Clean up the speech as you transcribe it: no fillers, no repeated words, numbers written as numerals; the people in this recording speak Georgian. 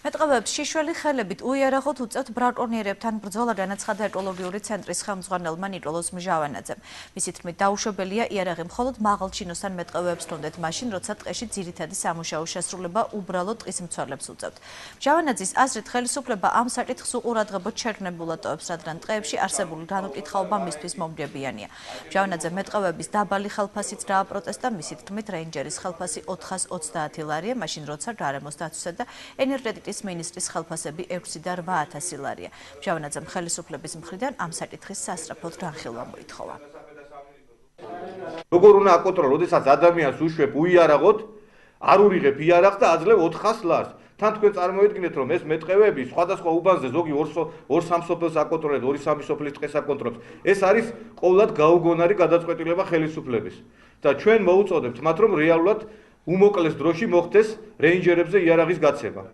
მეტყევებს შიშველი ხელებით უიარაღოთ უწევთ ბრაკონიერებთან ბრძოლა, განაცხადა ეკოლოგიური ცენტრის ხელმძღვანელმა ნიკოლოზ მჟავანაძემ. მისი თქმით, დაუშვებელია იარაღი მხოლოდ მაღალჩინოსან მეტყევებს თუნდეთ მაშინ, როცა ტყეში ძირითადი სამუშაო შესრულება უბრალოდ ტყის მცველებს უწევთ. მჟავანაძის აზრით, ხელისუფლება ამ საკითხს უყურადღებოდ შეგნებულად ტოვებს, რადგან ტყეებში არსებული განუკითხაობა მისთვის მომგებიანია. მჟავანაძე მეტყევების დაბალი ხელფასით დააპროტესტა, მისი თქმით, რეინჯერის ხელფასი 430 ლარია, მაშინ როცა გარემოს დაცვისა და ენერგეტიკის მინისტრის ხელფასები 6 და 8000 ლარია. მჟავანაძემ ხელისუფლების მხრიდან ამ საკითხის სასწრაფოდ განხილვა მოითხოვა. როგორ უნდა აკონტროლო, როდესაც ადამიანს უშვებ უიარაღოთ, არ ურიღებ იარაღს და აძლევ 400 ლარს. თან თქვენ წარმოიდგინეთ, რომ ეს მეტყევები სხვადასხვა უბანზე ზოგი 2-3 სოფელს აკონტროლებს, 2-3 სოფლის ტყეს აკონტროლებს. ეს არის ყოვლად გაუგონარი გადაწყვეტილება ხელისუფლების. და ჩვენ მოუწოდებთ მათ, რომ რეალურად უმოკლეს დროში მოხდეს რეინჯერებზე იარაღის გაცემა.